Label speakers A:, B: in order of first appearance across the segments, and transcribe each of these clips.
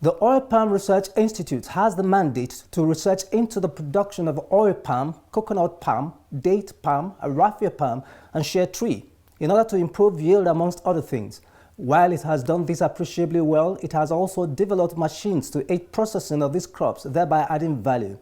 A: The Oil Palm Research Institute has the mandate to research into the production of oil palm, coconut palm, date palm, Raffia palm, and shea tree in order to improve yield amongst other things. While it has done this appreciably well, it has also developed machines to aid processing of these crops, thereby adding value.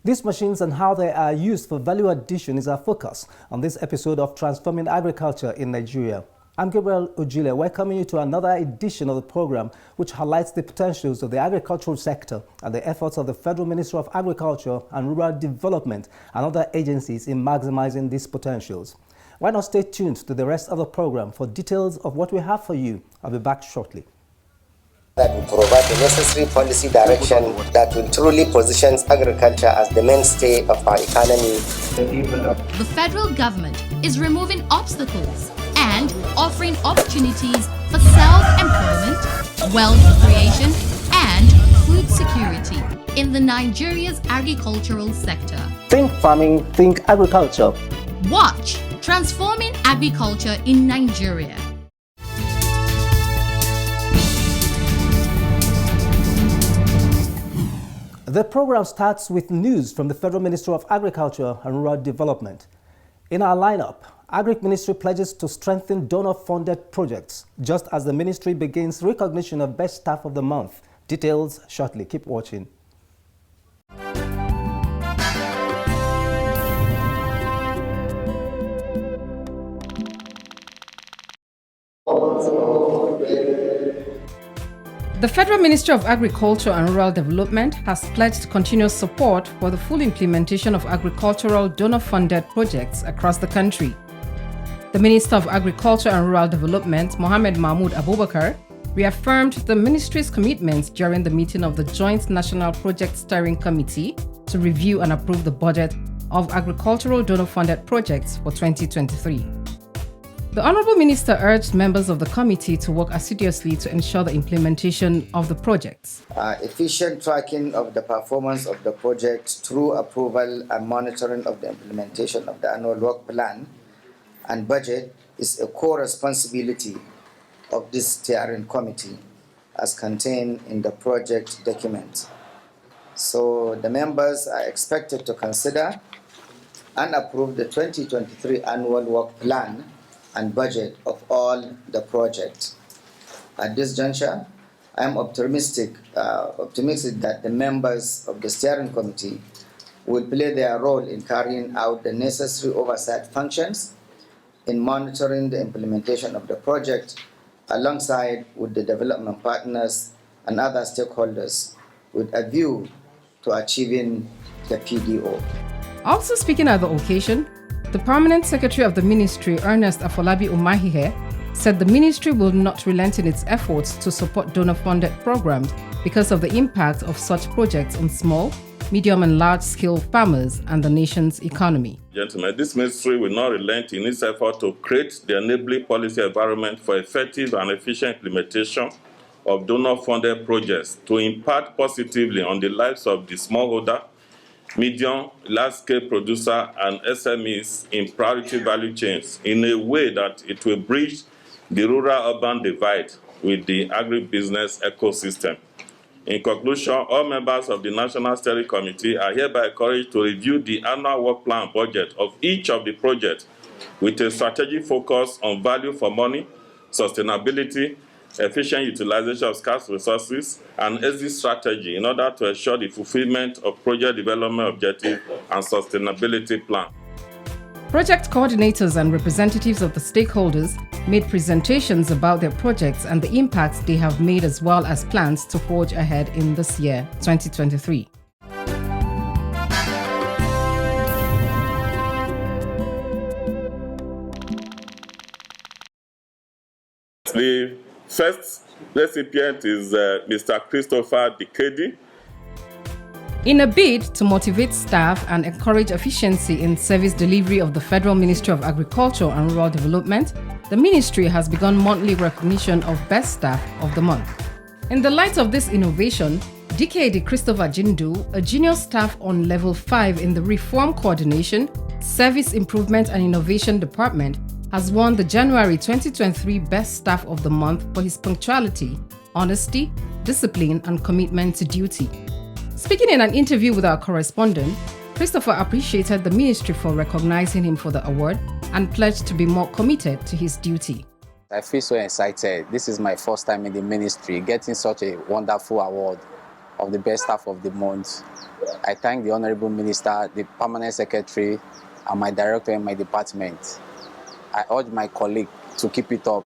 A: These machines and how they are used for value addition is our focus on this episode of Transforming Agriculture in Nigeria. I'm Gabriel Ojile, welcoming you to another edition of the program which highlights the potentials of the agricultural sector and the efforts of the Federal Ministry of Agriculture and Rural Development and other agencies in maximizing these potentials. Why not stay tuned to the rest of the program for details of what we have for you. I'll be back shortly.
B: That will provide the necessary policy direction that will truly position agriculture as the mainstay of our economy.
C: The federal government is removing obstacles and offering opportunities for self-employment, wealth creation, and food security in the Nigeria's agricultural sector.
A: Think farming, think agriculture.
C: Watch Transforming Agriculture in Nigeria.
A: The program starts with news from the Federal Ministry of Agriculture and Rural Development. In our lineup, Agric Ministry pledges to strengthen donor-funded projects, just as the ministry begins recognition of Best Staff of the Month. Details shortly. Keep watching.
D: The Federal Ministry of Agriculture and Rural Development has pledged continuous support for the full implementation of agricultural donor-funded projects across the country. The Minister of Agriculture and Rural Development, Mohammed Mahmoud Abubakar, reaffirmed the ministry's commitments during the meeting of the Joint National Project Steering Committee to review and approve the budget of agricultural donor-funded projects for 2023. The Honourable Minister urged members of the committee to work assiduously to ensure the implementation of the projects.
B: Efficient tracking of the performance of the project through approval and monitoring of the implementation of the annual work plan and budget is a core responsibility of this steering committee as contained in the project document. So the members are expected to consider and approve the 2023 annual work plan and budget of all the projects. At this juncture, I am optimistic that the members of the steering committee will play their role in carrying out the necessary oversight functions in monitoring the implementation of the project alongside with the development partners and other stakeholders with a view to achieving the PDO.
D: Also speaking at the occasion, the Permanent Secretary of the Ministry, Ernest Afolabi Umahihe, said the ministry will not relent in its efforts to support donor-funded programs because of the impact of such projects on small, medium and large-scale farmers and the nation's economy.
E: Gentlemen, this ministry will not relent in its effort to create the enabling policy environment for effective and efficient implementation of donor-funded projects to impact positively on the lives of the smallholder, medium, large-scale producer and SMEs in priority value chains in a way that it will bridge the rural-urban divide with the agribusiness ecosystem. In conclusion, all members of the National Steering Committee are hereby encouraged to review the annual work plan budget of each of the projects with a strategic focus on value for money, sustainability, efficient utilization of scarce resources, and exit strategy in order to ensure the fulfillment of project development objectives and sustainability plan.
D: Project coordinators and representatives of the stakeholders made presentations about their projects and the impacts they have made as well as plans to forge ahead in this year, 2023.
E: The first recipient is Mr. Christopher Dikedi.
D: In a bid to motivate staff and encourage efficiency in service delivery of the Federal Ministry of Agriculture and Rural Development, the ministry has begun monthly recognition of Best Staff of the Month. In the light of this innovation, Dikedi Christopher Jindu, a junior staff on Level 5 in the Reform Coordination, Service Improvement and Innovation Department, has won the January 2023 Best Staff of the Month for his punctuality, honesty, discipline, and commitment to duty. Speaking in an interview with our correspondent, Christopher appreciated the ministry for recognizing him for the award and pledged to be more committed to his duty.
F: I feel so excited. This is my first time in the ministry, getting such a wonderful award of the best staff of the month. I thank the Honorable Minister, the Permanent Secretary, and my director in my department. I urge my colleague to keep it up.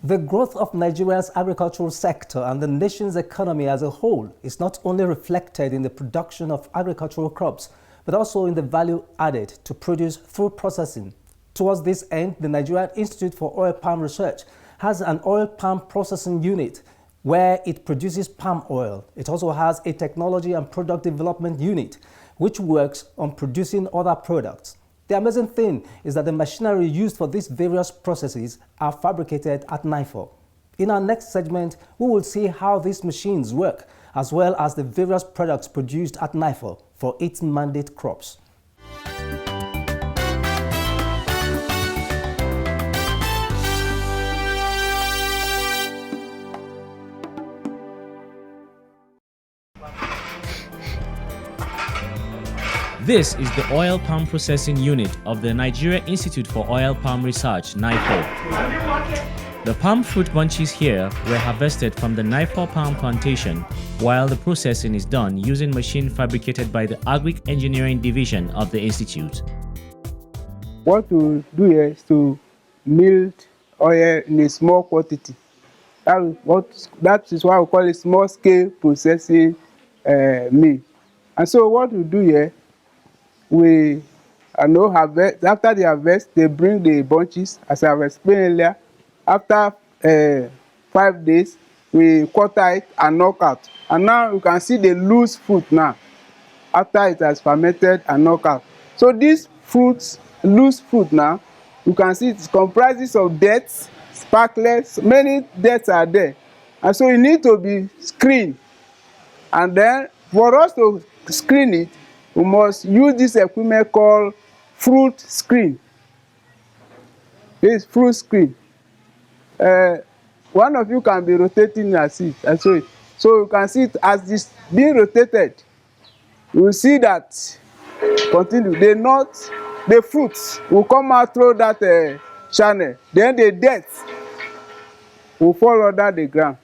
A: The growth of Nigeria's agricultural sector and the nation's economy as a whole is not only reflected in the production of agricultural crops, but also in the value added to produce through processing. Towards this end, the Nigerian Institute for Oil Palm Research has an oil palm processing unit where it produces palm oil. It also has a technology and product development unit which works on producing other products. The amazing thing is that the machinery used for these various processes are fabricated at NIFOR. In our next segment, we will see how these machines work, as well as the various products produced at NIFOR for its mandate crops.
G: This is the Oil Palm Processing Unit of the Nigeria Institute for Oil Palm Research, NIFOR. The palm fruit bunches here were harvested from the NIFOR palm plantation, while the processing is done using machine fabricated by the Agric Engineering Division of the Institute.
H: What we do here is to mill oil in a small quantity. That is why we call it small-scale processing mill. And so what we do here, we harvest. After the harvest, they bring the bunches, as I was explained earlier. After 5 days, we quarter it and knock out. And now you can see the loose fruit now, after it has fermented and knocked out. So these fruits, loose fruit now, you can see it comprises of dirt, sparklets, many dirts are there. And so it needs to be screened. And then for us to screen it, we must use this equipment called fruit screen. This fruit screen. One of you can be rotating your seat. So you can see it as this being rotated. You will see that continue. The fruits will come out through that channel. Then the dirt will fall under the ground.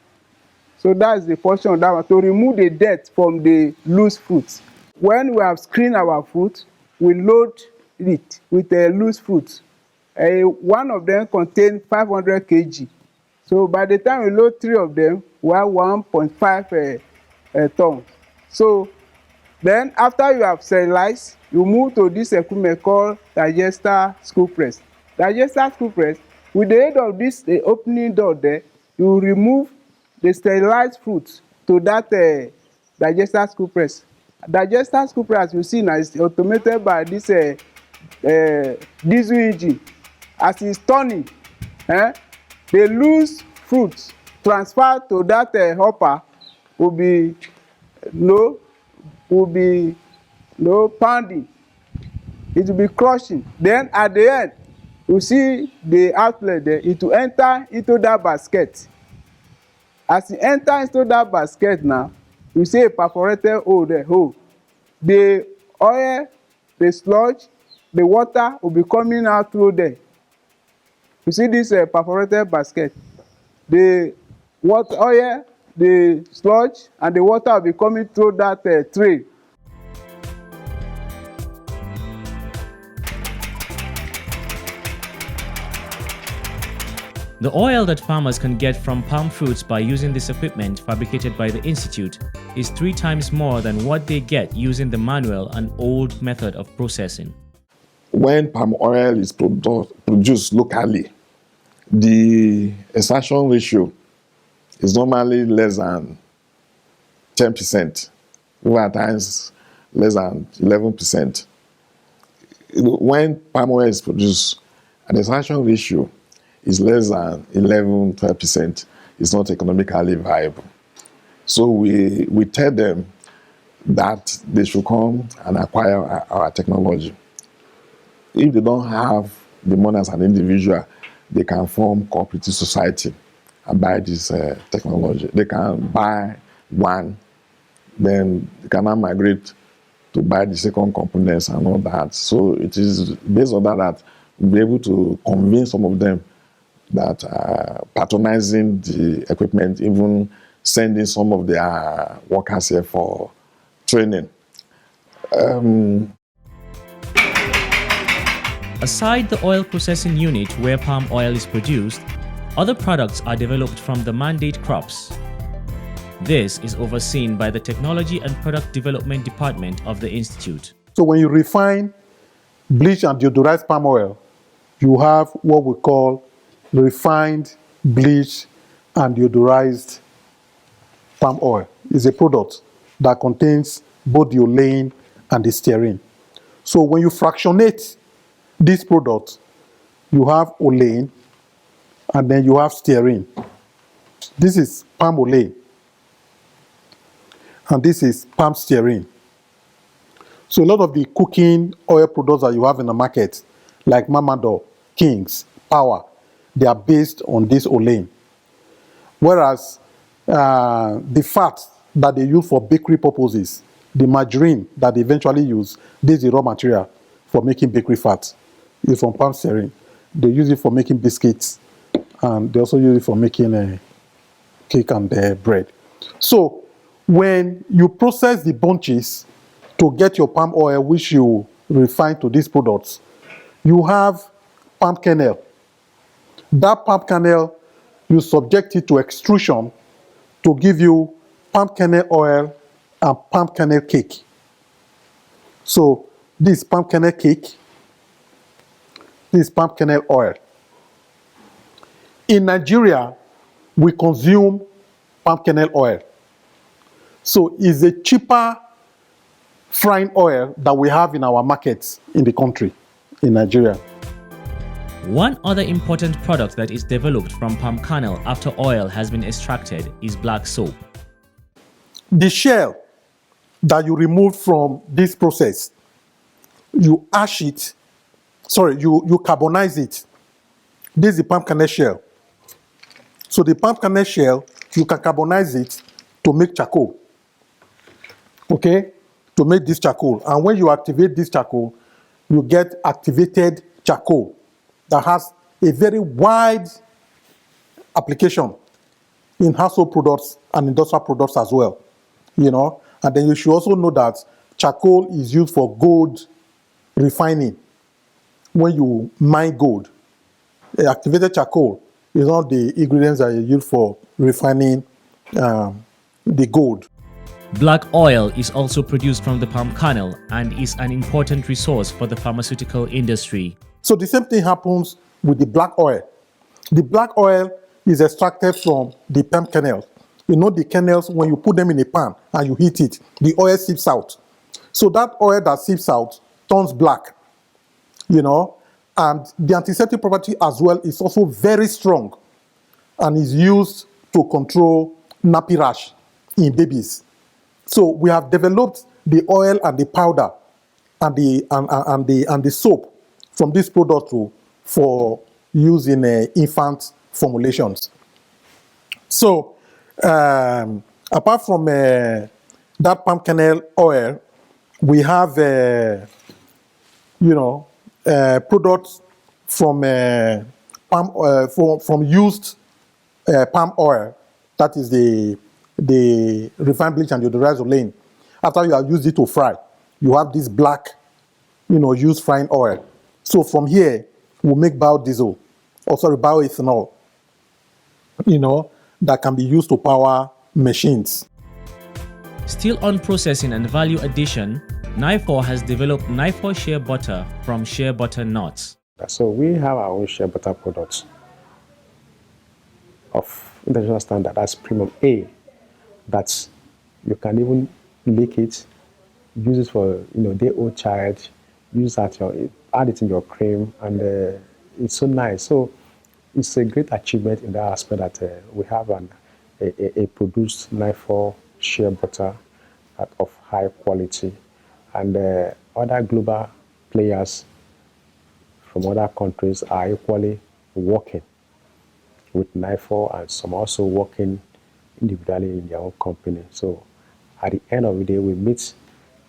H: So that's the function of that one, to remove the dirt from the loose fruits. When we have screened our fruit, we load it with a loose fruit. One of them contains 500 kg. So by the time we load 3 of them, we have 1.5 tons. So then after you have sterilized, you move to this equipment called digester screw press. Digester screw press, with the aid of this opening door there, you remove the sterilized fruits to that digester screw press. Digester screw press, as you see now, is automated by this diesel engine. As it's turning, the loose fruits transferred to that hopper will be pounding. It will be crushing. Then at the end, you see the outlet there. It will enter into that basket. As it enters into that basket now, you see a perforated hole there. The oil, the sludge, the water will be coming out through there. You see this perforated basket. The oil, the sludge, and the water will be coming through that tray.
G: The oil that farmers can get from palm fruits by using this equipment fabricated by the Institute is 3 times more than what they get using the manual and old method of processing.
I: When palm oil is produced locally, the extraction ratio is normally less than 10%, or at times less than 11%. When palm oil is produced, an extraction ratio is less than 11-12%, it's not economically viable. So we tell them that they should come and acquire our technology. if they don't have the money as an individual, they can form cooperative society and buy this technology. They can buy one, then they can now migrate to buy the second components and all that. So it is based on that we'll be able to convince some of them that patronizing the equipment, even sending some of their workers here for training.
G: Aside the oil processing unit where palm oil is produced, other products are developed from the mandate crops. This is overseen by the Technology and Product Development Department of the Institute.
J: So when you refine bleach and deodorized palm oil, you have what we call refined bleach and deodorized palm oil. It's a product that contains both the olein and the stearin. So when you fractionate this product, you have olein and then you have stearin. This is palm olein and this is palm stearin. So a lot of the cooking oil products that you have in the market, like Mamador, King's, Power, they are based on this olein. Whereas the fat that they use for bakery purposes, the margarine that they eventually use, this is the raw material for making bakery fat. It's from palm stearin. They use it for making biscuits, and they also use it for making cake and bread. So when you process the bunches to get your palm oil, which you refine to these products, you have palm kernel. That palm kernel, you subject it to extrusion to give you palm kernel oil and palm kernel cake. So this is palm kernel cake, this is palm kernel oil. In Nigeria, we consume palm kernel oil. So it's a cheaper frying oil that we have in our markets in the country, in Nigeria.
G: One other important product that is developed from palm kernel after oil has been extracted is black soap.
J: The shell that you remove from this process, you ash it, you carbonize it. This is the palm kernel shell. So the palm kernel shell, you can carbonize it to make charcoal. Okay? To make this charcoal. And when you activate this charcoal, you get activated charcoal that has a very wide application in household products and industrial products as well. You know, and then you should also know that charcoal is used for gold refining. When you mine gold, activated charcoal is one of the ingredients that you use for refining the gold.
G: Black oil is also produced from the palm kernel and is an important resource for the pharmaceutical industry.
J: So the same thing happens with the black oil. The black oil is extracted from the palm kernel. You know the kernels, when you put them in a pan and you heat it, the oil seeps out. So that oil that seeps out turns black, you know, and the antiseptic property as well is also very strong and is used to control nappy rash in babies. So we have developed the oil and the powder and the soap from this product for use in infant formulations. So apart from that palm kernel oil, we have products from from used palm oil. That is the refined bleach and deodorized olein. After you have used it to fry, you have this black, used frying oil. So from here, we'll make biodiesel, bioethanol, that can be used to power machines.
G: Still on processing and value addition, NIFOR has developed NIFOR Shea Butter from Shea Butter nuts.
K: So we have our own Shea Butter products of international standard. That's premium A. That you can even lick it, use it for day-old child, use that add it in your cream, and it's so nice. So it's a great achievement in that aspect that we have a produced NIFOR Shea Butter of high quality, and other global players from other countries are equally working with NIFOR, and some also working individually in their own company. So at the end of the day, we meet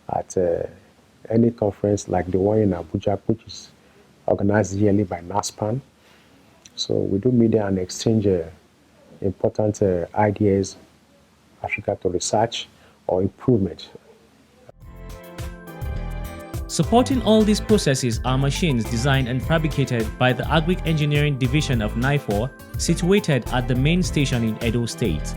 K: at any conference like the one in Abuja, which is organized yearly by NASPAN. So we do meet there and exchange important ideas, Africa to research or improvement.
G: Supporting all these processes are machines designed and fabricated by the Agric Engineering Division of NIFOR, situated at the main station in Edo State.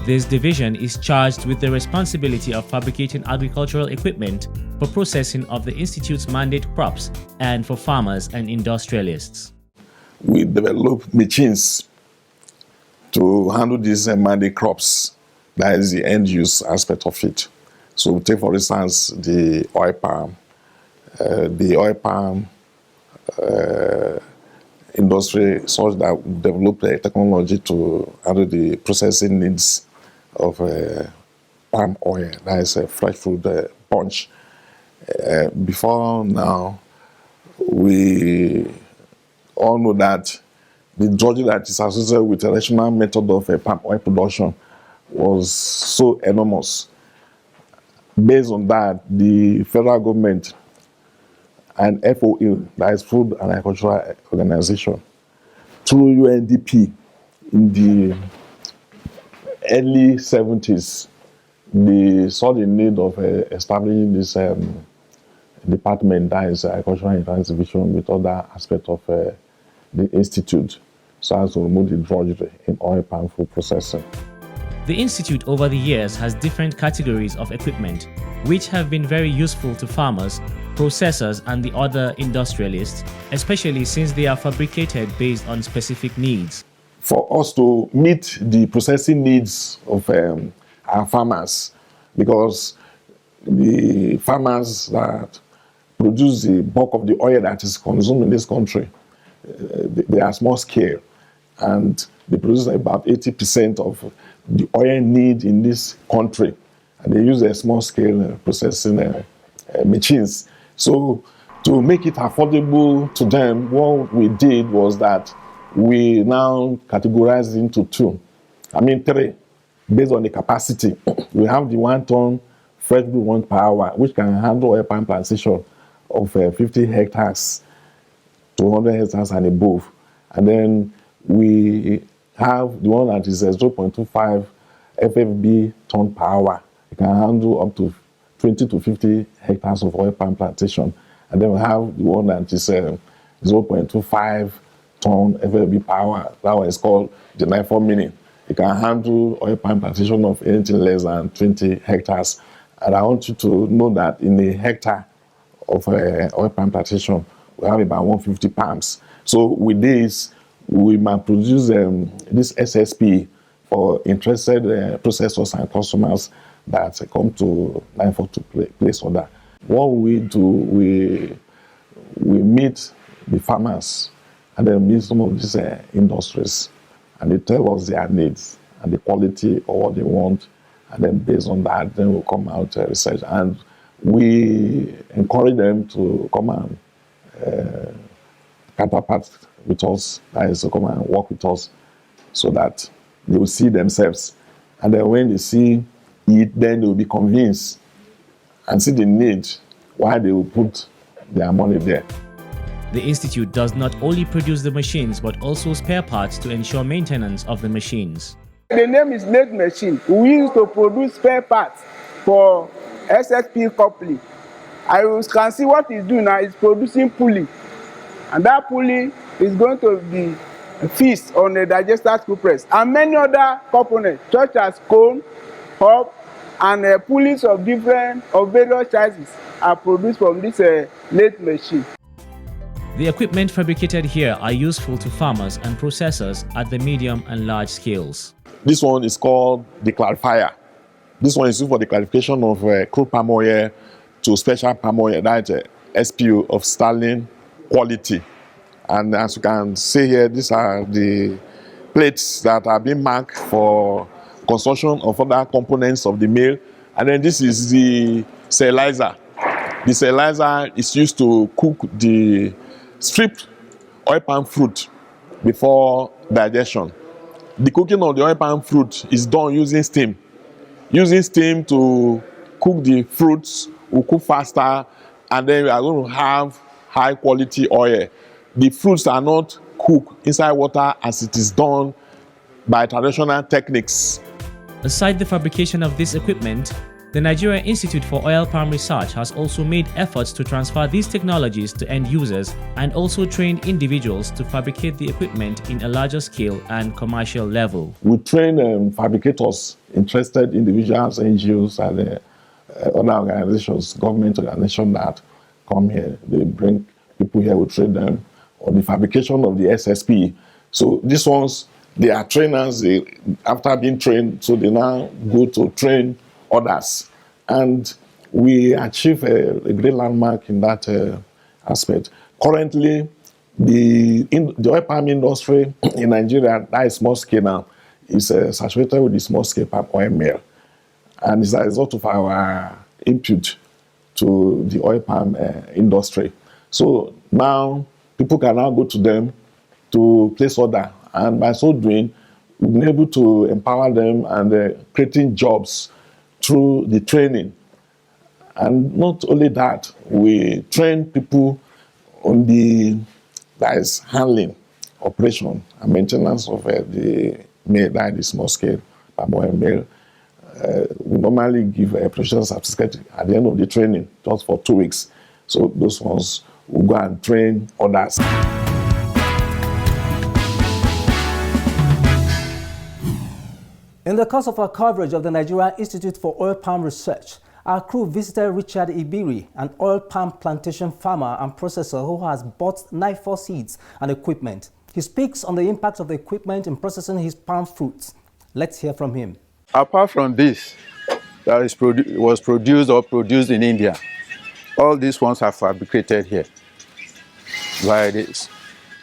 G: This division is charged with the responsibility of fabricating agricultural equipment for processing of the Institute's mandate crops and for farmers and industrialists.
I: We develop machines to handle these mandate crops. That is the end use aspect of it. So take for instance the oil palm. The oil palm industry such that we developed a technology to handle the processing needs of palm oil. That is a fresh fruit punch. Before now, we all know that the drudgery that is associated with the traditional method of palm oil production was so enormous. Based on that, the federal government and FOA, that is Food and Agricultural Organization, through UNDP in the early 70s, they saw the need of establishing this department, that is Agricultural Intelligence Division, with other aspects of the institute, so as to remove the drudgery in oil palm food processing.
G: The Institute over the years has different categories of equipment, which have been very useful to farmers, processors, and the other industrialists, especially since they are fabricated based on specific needs.
I: For us to meet the processing needs of our farmers, because the farmers that produce the bulk of the oil that is consumed in this country, they are small scale, and they produce about 80% of the oil need in this country, and they use a small scale processing machines. So to make it affordable to them, what we did was that we now categorize into three, based on the capacity. We have the 1 ton fresh fruit one per hour, which can handle oil palm plantation of 50 hectares to 100 hectares and above. And then we have the one that is 0.25 FFB ton per hour. It can handle up to 20 to 50 hectares of oil palm plantation. And then we have the one that is 0.25 ton FFB per hour. That one is called the NIFOR Mini. It can handle oil palm plantation of anything less than 20 hectares. And I want you to know that in a hectare of oil palm plantation, we have about 150 palms. So with this, we might produce this SSP for interested processors and customers that come to NIFOR to place order. What we do, we meet the farmers and then meet some of these industries, and they tell us their needs and the quality of what they want, and then based on that, then we'll come out research, and we encourage them to come and counterpart with us, that is to come and work with us, so that they will see themselves. And then when they see it, then they will be convinced and see the need why they will put their money there.
G: The Institute does not only produce the machines, but also spare parts to ensure maintenance of the machines.
H: The name is Made Machine. We used to produce spare parts for SSP coupling. You can see what it's doing now is producing pulley. And that pulley is going to be fixed on the digester screw press. And many other components, such as cone, hub, and pulleys of various sizes are produced from this lathe machine.
G: The equipment fabricated here are useful to farmers and processors at the medium and large scales.
I: This one is called the clarifier. This one is used for the clarification of crude palm oil to special palm oil, that is SPO of sterling quality. And as you can see here, these are the plates that are being marked for construction of other components of the mill. And then this is the sterilizer. The sterilizer is used to cook the strip oil palm fruit before digestion. The cooking of the oil palm fruit is done using steam. Using steam to cook the fruits will cook faster, and then we are going to have high quality oil. The fruits are not cooked inside water as it is done by traditional techniques.
G: Aside the fabrication of this equipment, the Nigeria Institute for Oil Palm Research has also made efforts to transfer these technologies to end users and also trained individuals to fabricate the equipment in a larger scale and commercial level.
I: We train fabricators, interested individuals, NGOs, and other organizations, government organizations that come here. They bring people here, we train them on the fabrication of the SSP. So these ones, they are trainers, after being trained, so they now go to train others. And we achieve a great landmark in that aspect. Currently, the oil palm industry in Nigeria, that is small scale now, is saturated with the small scale palm oil mill. And it's a result of our input to the oil palm industry. So now, people can now go to them to place order. And by so doing, we've been able to empower them and creating jobs through the training. And not only that, we train people on the handling, operation, and maintenance of the mill, that is the small scale palm oil mill. We normally give a professional certificate at the end of the training, just for 2 weeks. So those ones will go and train others.
A: In the course of our coverage of the Nigerian Institute for Oil Palm Research, our crew visited Richard Ibiri, an oil palm plantation farmer and processor who has bought NIFOR seeds and equipment. He speaks on the impact of the equipment in processing his palm fruits. Let's hear from him.
L: Apart from this, that was produced in India, all these ones are fabricated here by the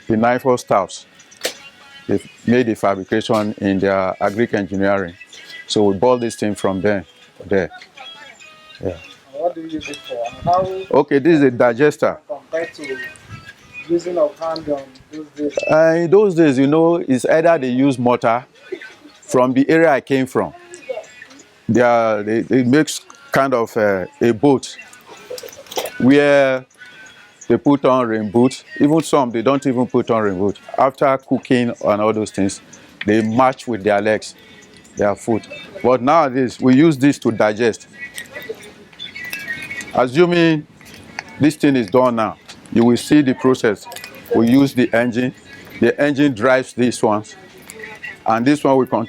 L: NIFOR staffs. They made the fabrication in their agric engineering. So we bought this thing from them there. Yeah.
M: What do you use it for? How
L: okay, this is a digester.
M: Compared to using of hand on those days?
L: In those days, you know, it's either they use mortar. From the area I came from, they make kind of a boat where they put on rain boots. Even some, they don't even put on rain boots. After cooking and all those things, they march with their legs, their foot. But nowadays, we use this to digest. Assuming this thing is done now, you will see the process. We use the engine drives these ones, and this one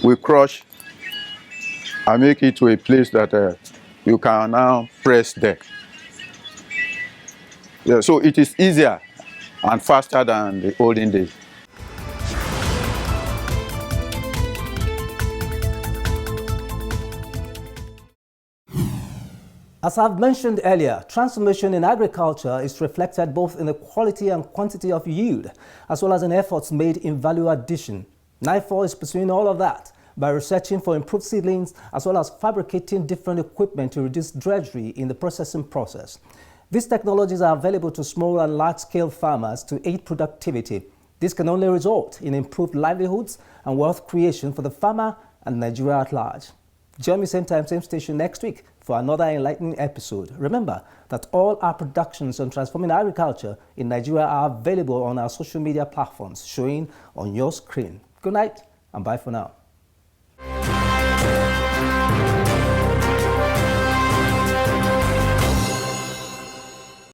L: we crush and make it to a place that you can now press there. Yeah, so it is easier and faster than the olden days.
A: As I've mentioned earlier, transformation in agriculture is reflected both in the quality and quantity of yield, as well as in efforts made in value addition. NIFOR is pursuing all of that by researching for improved seedlings, as well as fabricating different equipment to reduce drudgery in the processing process. These technologies are available to small and large-scale farmers to aid productivity. This can only result in improved livelihoods and wealth creation for the farmer and Nigeria at large. Join me same time, same station next week for another enlightening episode. Remember that all our productions on transforming agriculture in Nigeria are available on our social media platforms showing on your screen. Good night and bye for now.